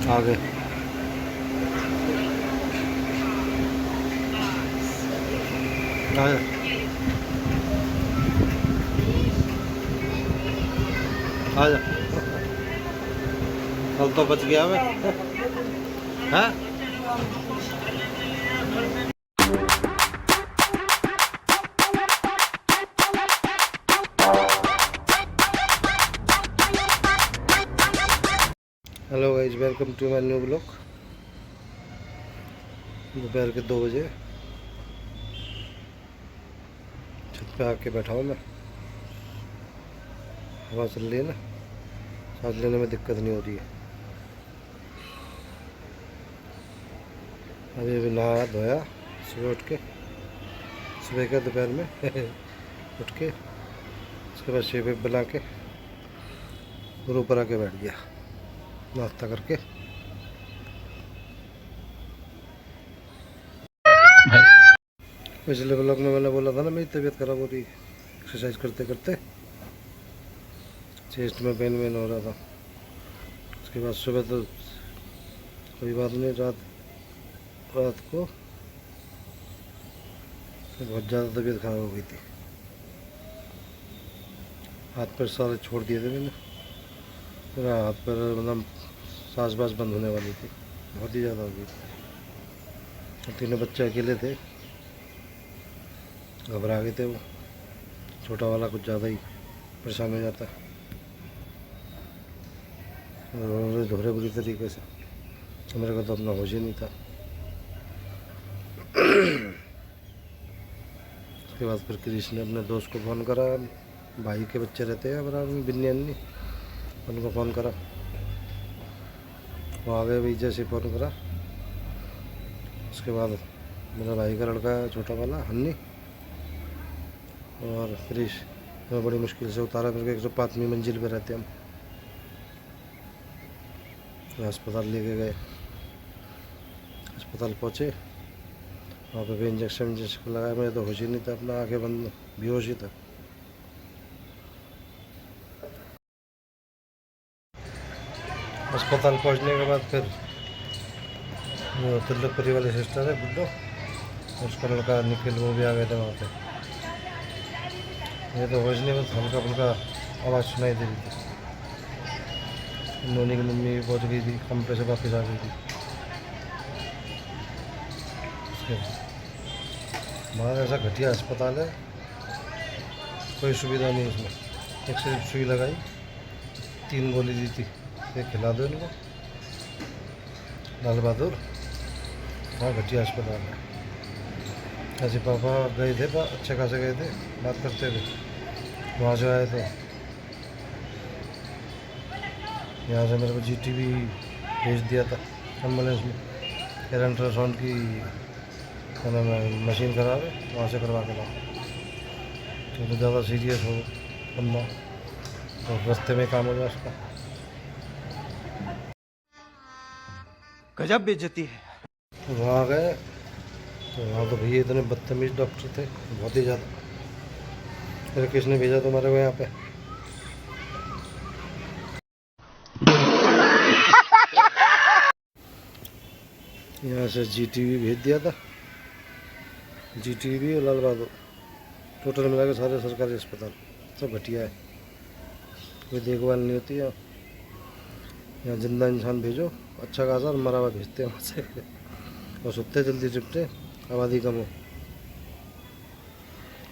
आगे आजा आजा, कल तो बच गया मैं। हाँ hello guys, welcome to my new blog. दोपहर के 2 बजे छत पे आके बैठा हूँ मैं। हवा चल रही है ना, सांस लेने में दिक्कत नहीं हो रही है। अभी अभी नहाया धोया सुबह उठ के, सुबह का दोपहर में उठ के उसके बाद शेप बना के और ऊपर आके बैठ गया नाश्ता करके। पिछले ब्लॉग में मैंने बोला था ना मेरी तबीयत ख़राब हो रही है एक्सरसाइज करते करते, चेस्ट में पेन वेन हो रहा था। उसके बाद सुबह तो कोई बात नहीं, रात को बहुत ज़्यादा तबीयत ख़राब हो गई थी। हाथ पैर सारे छोड़ दिए थे मैंने, पूरा हाथ पैर मतलब सांस बास बंद होने वाली थी, बहुत ही ज़्यादा हो गई थी। तीनों बच्चे अकेले थे, घबरा गए थे वो। छोटा वाला कुछ ज़्यादा ही परेशान हो जाता है, धोरे बुरी तरीके से। मेरे को तो अपना होश ही नहीं था। उसके बाद फिर कृष्ण ने अपने दोस्त को फ़ोन करा, भाई के बच्चे रहते हैं बराबर में, बिन्नी अन्नी, उनको फ़ोन करा। वो आ गए भाई, जैसे फ़ोन करा उसके बाद मेरा भाई का लड़का है छोटा वाला हन्नी और क्रिश मैं बड़ी मुश्किल से उतारा करके 105वीं मंजिल पे रहते हम। अस्पताल लेके गए, अस्पताल पहुँचे, वहाँ पे भी इंजेक्शन लगाया। मैं तो होश ही नहीं था, अपना आँखें बंद बेहोश ही था। अस्पताल पहुँचने के बाद फिर वो तिल्लकपुरी वाले सिस्टर है बुड्ढो, उसका लड़का निखिल, वो भी आ गए थे वहाँ पे। ये तो होश नहीं, बस हल्का फुल्का आवाज़ सुनाई दे रही थी। नोनी की मम्मी भी पहुँच गई थी, कंपे से वापस आ गई थी। हमारा ऐसा घटिया अस्पताल है, कोई सुविधा नहीं इसमें। एक सिर्फ सुई लगाई, 3 गोली दी थी, एक खिला दो इनको, लाल बहादुर। हाँ घटिया अस्पताल है। ऐसे पापा गए थे, अच्छे खासे गए थे, बात करते थे। वहाँ से आए थे, यहाँ से मेरे को जीटीवी भेज दिया था एम्बुलेंस में। फिर अल्ट्रासाउंड की मशीन खराब है, वहाँ से करवा के लाओ। तो ज़्यादा सीरियस हो बंदा तो रास्ते में काम हो जाए उसका। गजब बेइज्जती है। तो वहाँ गए तो वहाँ तो भैया इतने बदतमीज डॉक्टर थे, बहुत ही ज़्यादा। फिर किसने भेजा तुम्हारे को यहाँ पे? यहाँ से जीटीवी भेज दिया था, जीटीवी और लाल बहादुर, टोटल मिला के सारे सरकारी अस्पताल सब घटिया है, कोई देखभाल नहीं होती है। यहाँ जिंदा इंसान भेजो अच्छा खासा, और मरा हुआ भेजते हैं वहाँ से और सुनते जल्दी चिपटे, आबादी कम हो,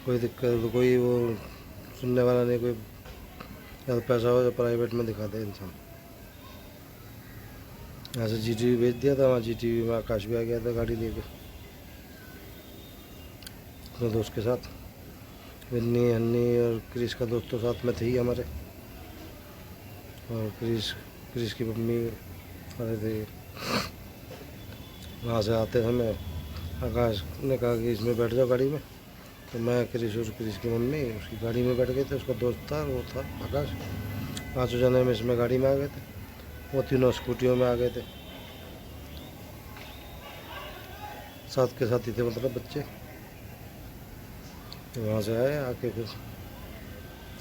कोई दिक्कत, कोई वो सुनने वाला नहीं, कोई ज़्यादा पैसा हो जो प्राइवेट में दिखा दे इंसान। यहाँ से जीटीवी भेज दिया था, वहाँ जीटीवी में आकाश भी आ गया था गाड़ी लेके अपने दोस्त के साथ। विन्नी हन्नी और क्रिश का दोस्त तो साथ में थे ही हमारे, और क्रिश की मम्मी अरे थे। वहाँ से आते समय आकाश ने कहा कि इसमें बैठ जाओ गाड़ी में, तो मैं क्रिश और क्रिश की मम्मी उसकी गाड़ी में बैठ गए थे। उसका दोस्त था, वो था आकाश। 5 जने में इसमें गाड़ी में आ गए थे, वो तीनों स्कूटियों में आ गए थे, साथ के साथ ही थे मतलब बच्चे। तो वहाँ से आए, आके फिर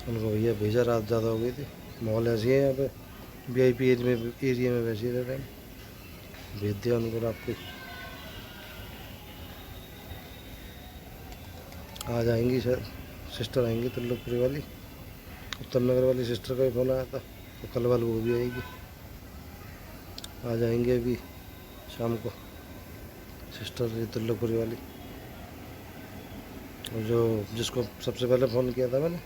उनको भैया भेजा, रात ज़्यादा हो गई थी। माहौल ऐसी है यहाँ पे, वीआईपी एरिया में वैसे ही रहते हैं। भेज दिया उनको रात को। आज आएंगी शायद, सिस्टर आएंगी त्रिलोकपुरी वाली, उत्तर नगर वाली सिस्टर का भी फ़ोन आया था, तो कल वाली वो भी आएगी। आज आएंगे अभी शाम को सिस्टर त्रिलोकपुरी वाली। और जो जिसको सबसे पहले फ़ोन किया था मैंने,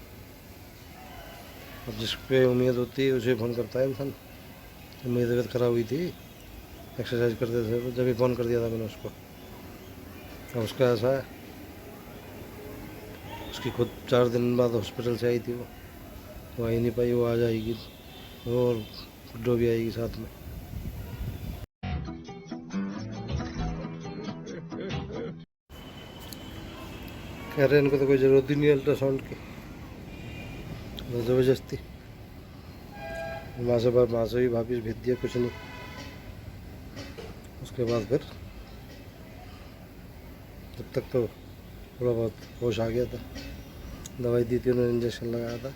अब जिस पे उम्मीद होती है उसे फ़ोन करता है इंसान। मेरी तबीयत खराब हुई थी, एक्सरसाइज करते थे, तो जब ही फ़ोन कर दिया था मैंने उसको। अब उसका ऐसा है, उसकी खुद 4 दिन बाद हॉस्पिटल से आई थी, वो आ ही नहीं पाई। वो आज आएगी, वो और गुड्डो भी आएगी साथ में। कह रहे इनको तो कोई ज़रूरत ही नहीं है अल्ट्रासाउंड की, ज़बरदस्ती वहाँ से भी वापिस भेज दिया, कुछ नहीं। उसके बाद फिर तब तक तो थोड़ा बहुत होश आ गया था, दवाई दी थी उन्होंने, इंजेक्शन लगाया था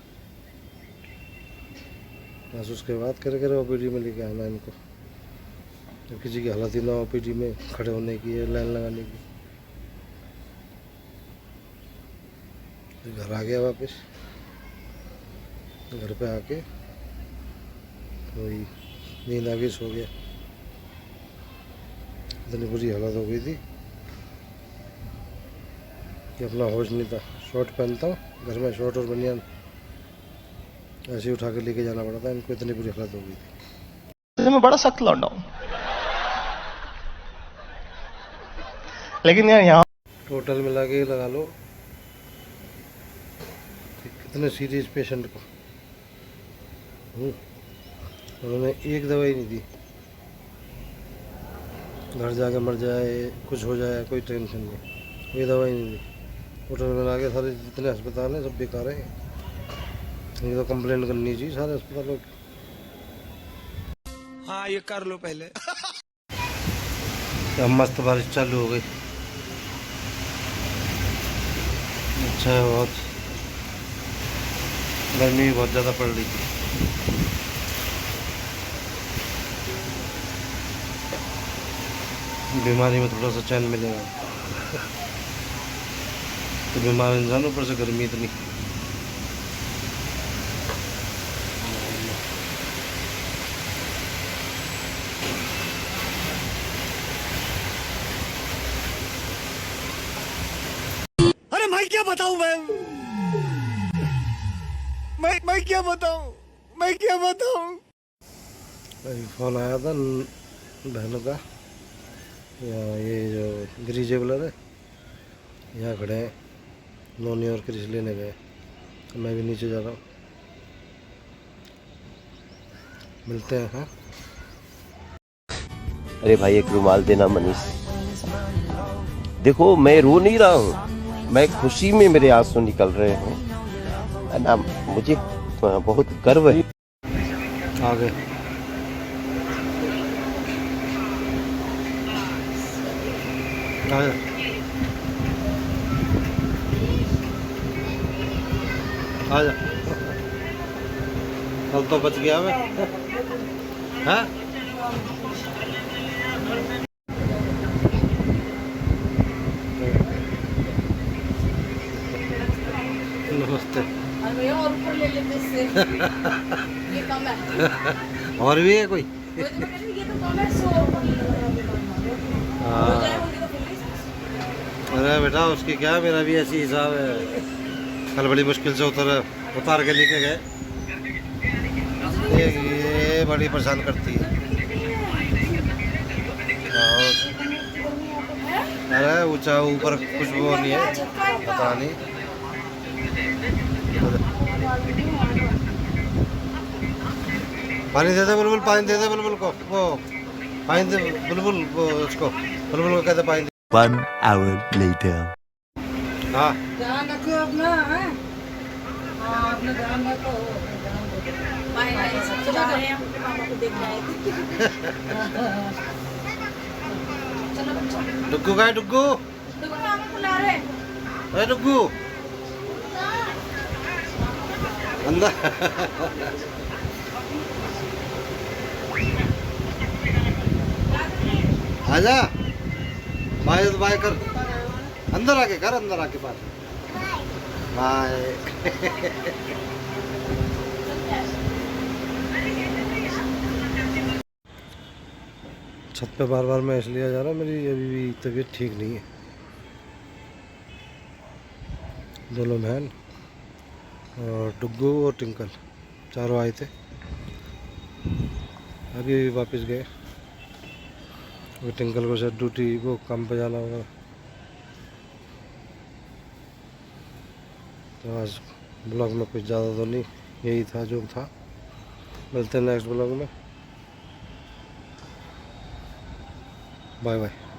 बस। उसके बाद करे ओपीडी में लेके आना इनको। जब किसी की हालत ही ना ओपीडी में खड़े होने की है, लाइन लगाने की। घर आ गया वापस, घर पे आके वही नींद आ गई, सो गया। इतनी बुरी हालत हो गई थी कि अपना होश नहीं था। शॉर्ट पहनता हूँ घर में, शॉर्ट और बनियान ऐसे ही उठा के लेके जाना पड़ा था इनको, इतनी बुरी हालत हो गई थी। मैं बड़ा सख्त लौंडा हूँ, लेकिन यार यहाँ टोटल मिला के लगा लो कितने सीरियस पेशेंट को उन्होंने एक दवाई नहीं दी। घर जाके मर जाए, कुछ हो जाए, कोई टेंशन नहीं, कोई दवाई नहीं दी। टोटल मिला के सारे जितने अस्पताल हैं सब बेकार हैं। ये तो कंप्लेंट करनी चाहिए सारे अस्पतालों की। हाँ ये कर लो पहले। क्या मस्त बारिश चालू हो गई, अच्छा है बहुत। गर्मी भी बहुत ज़्यादा पड़ रही थी। बीमारी में थोड़ा सा चैन मिलेगा, तो बीमार इंसान, ऊपर से गर्मी इतनी। अरे मैं क्या बताऊं, मैं क्या बताऊं, मैं क्या बताऊं। अभी फ़ोन आया था बहनों का, ये जो गिरी जेवलर है यहाँ खड़े हैं, नोनी और क्रिश लेने गए। मैं भी नीचे जा रहा हूँ, मिलते हैं। हाँ अरे भाई एक रुमाल देना मनीष। देखो मैं रो नहीं रहा हूँ, मैं खुशी में मेरे आंसू निकल रहे हैं, है ना। मुझे बहुत गर्व है। आ गए। आजा। आजा। कल तो बच गया मैं। हाँ नमस्ते। और ऊपर ले लेते इससे। ये कम है। और भी है कोई? ये तो कम है, 100 ऊपर ले लेते हैं। हो जाए होंगे तो पुलिस। अरे बेटा उसकी क्या, मेरा भी ऐसी हिसाब है। कल बड़ी मुश्किल से उतार के लेके गए, ये बड़ी परेशान करती है। अरे ऊंचा ऊपर कुछ वो नहीं है, पता नहीं। पानी दे दे बुलबुल, पानी दे दे बुलबुल को, वो पानी दे बुलबुल, वो उसको बुलबुल को कहते पानी दे। 1 hour later. हाँ ध्यान रखो अपना, है? हाँ अपना ध्यान रखो। Bye bye. सब जा रहे हैं अपने पापा को देखने आए थे। चलो बच्चों। डुग्गू का है, डुग्गू। देखो पापा बुला रहे हैं। अरे डुग्गू अंदर। आजा, बाय तो बाय कर, अंदर आके कर, अंदर आके बात बाय। छत पे बार बार मैं इसलिए जा रहा हूँ, मेरी अभी भी तबीयत ठीक नहीं है। दोनों बहन और डुग्गू और टिंकल चारों आए थे, अभी वापस गए। वो टिंकल को शायद ड्यूटी वो काम पे जाना होगा, तो आज ब्लॉग में कुछ ज़्यादा तो नहीं, यही था जो था। मिलते हैं नेक्स्ट ब्लॉग में, बाय बाय।